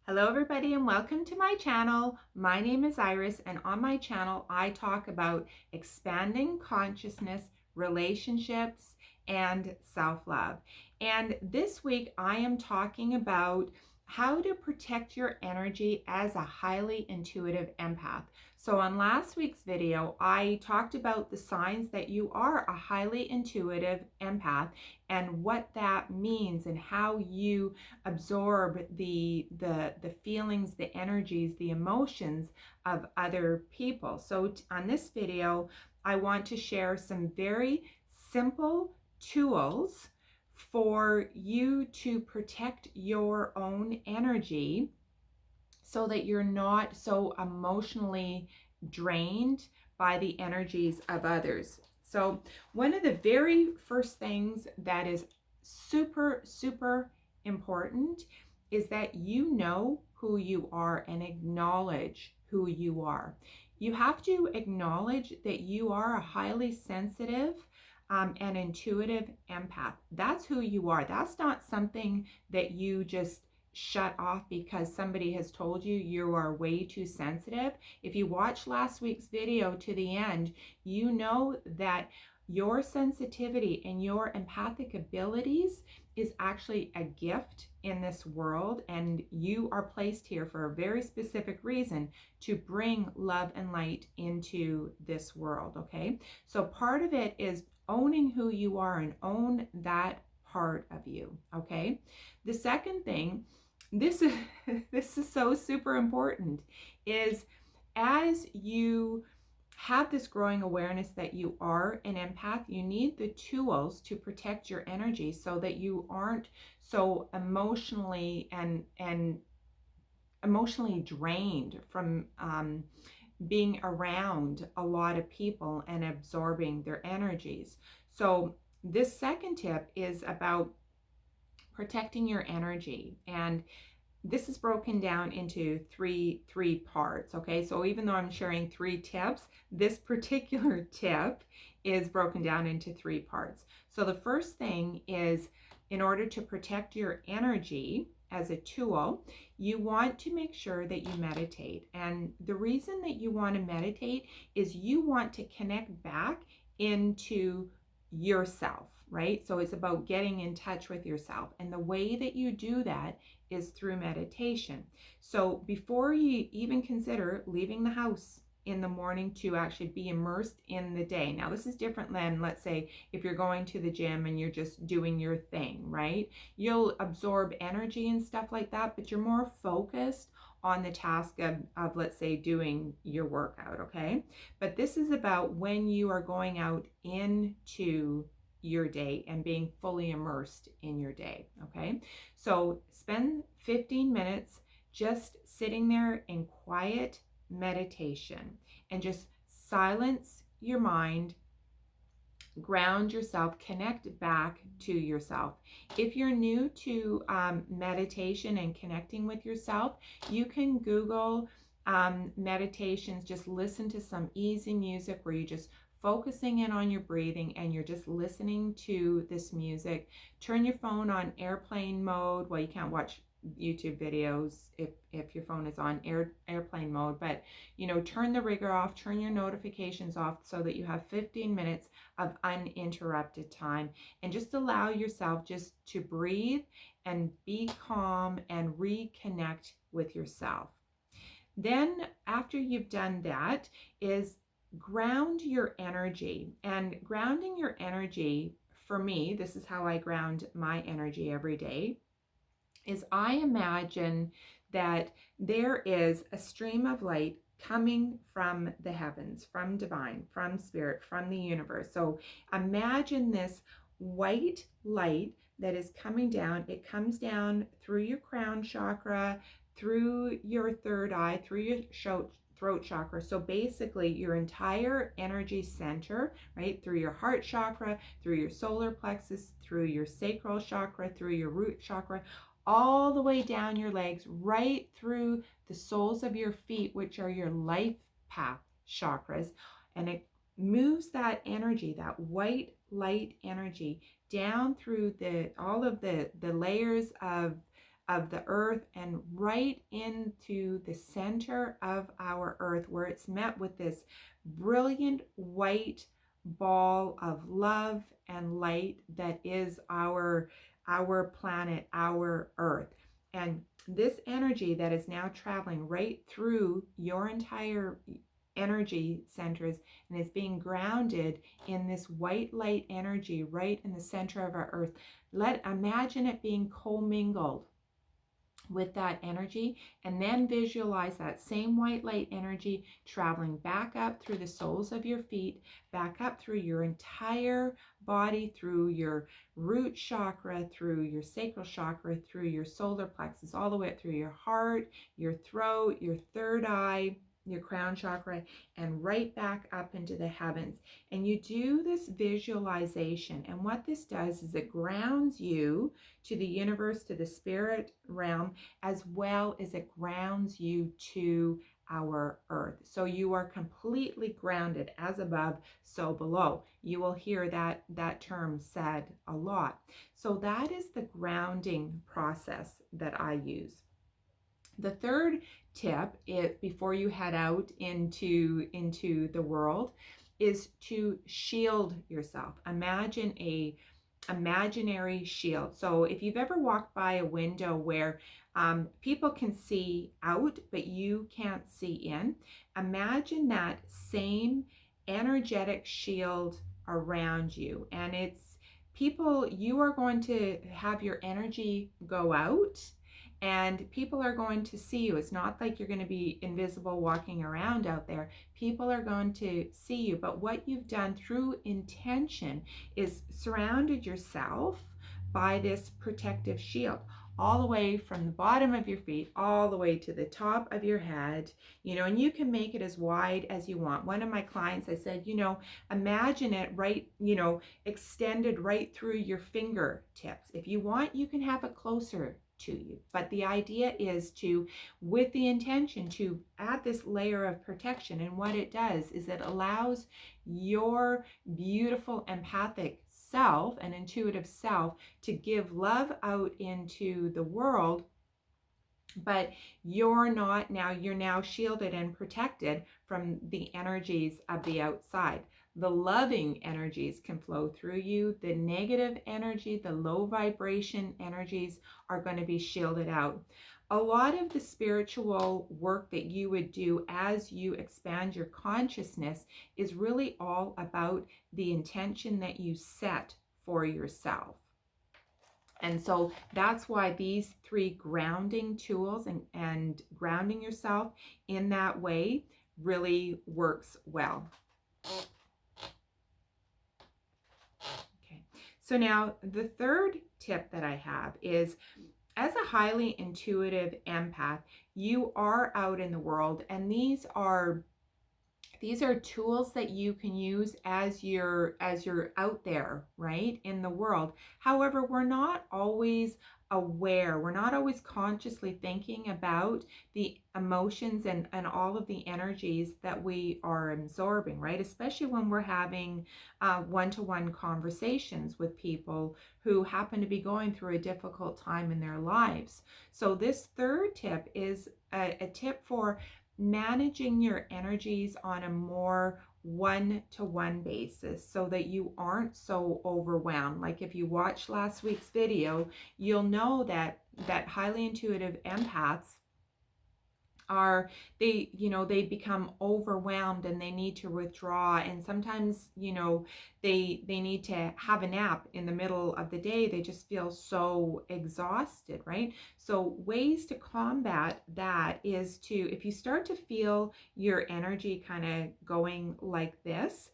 Hello everybody and welcome to my channel. My name is Iris and on my channel I talk about expanding consciousness, relationships, and self-love. And this week I am talking about how to protect your energy as a highly intuitive empath. So on last week's video, I talked about the signs that you are a highly intuitive empath and what that means and how you absorb the feelings, the energies, the emotions of other people. So on this video, I want to share some very simple tools for you to protect your own energy so that you're not so emotionally drained by the energies of others. So one of the very first things that is super important is that you know who you are and acknowledge who you are. You have to acknowledge that you are a highly sensitive and intuitive empath. That's who you are. That's not something that you just shut off because somebody has told you you are way too sensitive. If you watched last week's video to the end, you know that your sensitivity and your empathic abilities is actually a gift in this world, and you are placed here for a very specific reason, to bring love and light into this world. Okay, so part of it is owning who you are and own that part of you. Okay, the second thing, this is this is so super important, is as you have this growing awareness that you are an empath, you need the tools to protect your energy so that you aren't so emotionally and emotionally drained from being around a lot of people and absorbing their energies. So this second tip is about protecting your energy, and this is broken down into three parts. Okay, so even though I'm sharing 3 tips, this particular tip is broken down into 3 parts. So the first thing is, in order to protect your energy as a tool, you want to make sure that you meditate. And the reason that you want to meditate is you want to connect back into yourself, right? So it's about getting in touch with yourself. And the way that you do that is through meditation. So before you even consider leaving the house in the morning to actually be immersed in the day. Now, this is different than, let's say, if you're going to the gym and you're just doing your thing, right? You'll absorb energy and stuff like that, but you're more focused on the task of let's say, doing your workout, okay? But this is about when you are going out into your day and being fully immersed in your day, okay? So spend 15 minutes just sitting there in quiet meditation and just silence your mind, ground yourself, connect back to yourself. If you're new to meditation and connecting with yourself, you can Google meditations. Just listen to some easy music where you're just focusing in on your breathing and you're just listening to this music. Turn your phone on airplane mode. Well, you can't watch YouTube videos if your phone is on airplane mode, but turn the ringer off, turn your notifications off so that you have 15 minutes of uninterrupted time, and just allow yourself just to breathe and be calm and reconnect with yourself. Then after you've done that is ground your energy. And grounding your energy, for me, this is how I ground my energy every day, is I imagine that there is a stream of light coming from the heavens, from divine, from spirit, from the universe. So imagine this white light that is coming down. It comes down through your crown chakra, through your third eye, through your throat chakra. So basically your entire energy center, right? Through your heart chakra, through your solar plexus, through your sacral chakra, through your root chakra, all the way down your legs, right through the soles of your feet, which are your life path chakras. And it moves that energy, that white light energy, down through all of the layers of of the earth and right into the center of our earth, where it's met with this brilliant white ball of love and light that is our planet, our earth. And this energy that is now traveling right through your entire energy centers and is being grounded in this white light energy right in the center of our earth. Imagine it being commingled with that energy, and then visualize that same white light energy traveling back up through the soles of your feet, back up through your entire body, through your root chakra, through your sacral chakra, through your solar plexus, all the way up through your heart, your throat, your third eye, your crown chakra, and right back up into the heavens. And you do this visualization, and what this does is it grounds you to the universe, to the spirit realm, as well as it grounds you to our earth. So you are completely grounded, as above, so below. You will hear that term said a lot. So that is the grounding process that I use. The third tip is, before you head out into the world, is to shield yourself. Imagine a imaginary shield. So if you've ever walked by a window where people can see out, but you can't see in, imagine that same energetic shield around you. And it's people, you are going to have your energy go out and people are going to see you. It's not like you're going to be invisible walking around out there. People are going to see you. But what you've done through intention is surrounded yourself by this protective shield, all the way from the bottom of your feet, all the way to the top of your head, and you can make it as wide as you want. One of my clients, I said, imagine it right, extended right through your fingertips. If you want, you can have it closer to you. But the idea is to, with the intention, to add this layer of protection. And what it does is it allows your beautiful empathic self and intuitive self to give love out into the world. But you're now shielded and protected from the energies of the outside. The loving energies can flow through you. The negative energy, the low vibration energies are going to be shielded out. A lot of the spiritual work that you would do as you expand your consciousness is really all about the intention that you set for yourself. And so that's why these three grounding tools and grounding yourself in that way really works well. Okay, so now the third tip that I have is, as a highly intuitive empath, you are out in the world, and these are tools that you can use as you're out there, right, in the world. However, we're not always aware. We're not always consciously thinking about the emotions and all of the energies that we are absorbing, right? Especially when we're having one-to-one conversations with people who happen to be going through a difficult time in their lives. So this third tip is a tip for managing your energies on a more one-to-one basis so that you aren't so overwhelmed. Like if you watched last week's video, you'll know that highly intuitive empaths they become overwhelmed and they need to withdraw, and sometimes they need to have a nap in the middle of the day. They just feel so exhausted, right? So ways to combat that is to, if you start to feel your energy kind of going like this,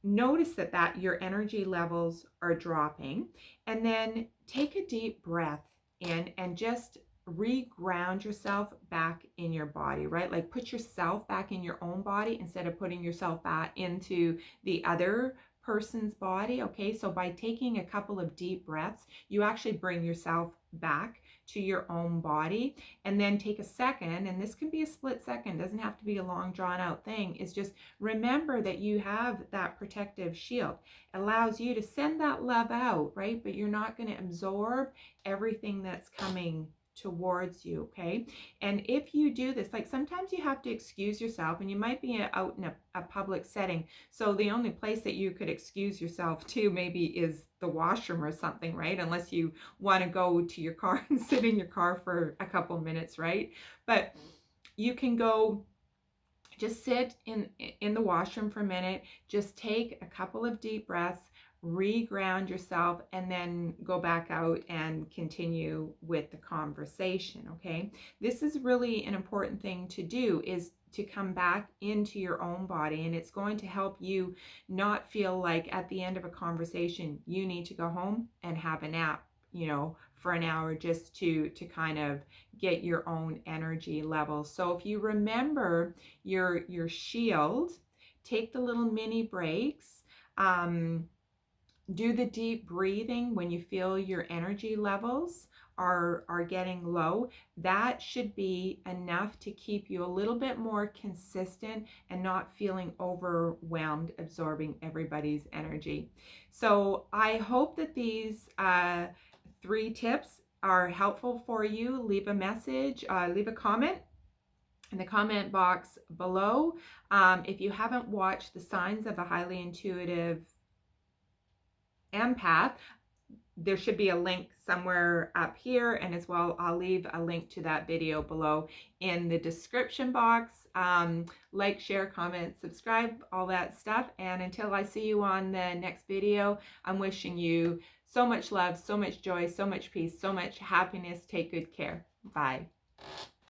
notice that your energy levels are dropping, and then take a deep breath in and just reground yourself back in your body, right? Like put yourself back in your own body instead of putting yourself back into the other person's body. Okay, so by taking a couple of deep breaths, you actually bring yourself back to your own body. And then take a second, and this can be a split second, doesn't have to be a long drawn out thing, is just remember that you have that protective shield. It allows you to send that love out, right? But you're not going to absorb everything that's coming towards you, okay? And if you do this, like sometimes you have to excuse yourself, and you might be out in a public setting, so the only place that you could excuse yourself to maybe is the washroom or something, right? Unless you want to go to your car and sit in your car for a couple minutes, right? But you can go just sit in the washroom for a minute, just take a couple of deep breaths, reground yourself, and then go back out and continue with the conversation, okay? This is really an important thing to do, is to come back into your own body, and it's going to help you not feel like at the end of a conversation you need to go home and have a nap, you know, for an hour, just to kind of get your own energy level. So if you remember your shield, take the little mini breaks, do the deep breathing when you feel your energy levels are getting low. That should be enough to keep you a little bit more consistent and not feeling overwhelmed absorbing everybody's energy. So I hope that these 3 tips are helpful for you. Leave a message, leave a comment in the comment box below. If you haven't watched The Signs of a Highly Intuitive Empath, there should be a link somewhere up here, and as well I'll leave a link to that video below in the description box. Like, share, comment, subscribe, all that stuff. And until I see you on the next video, I'm wishing you so much love, so much joy, so much peace, so much happiness. Take good care. Bye.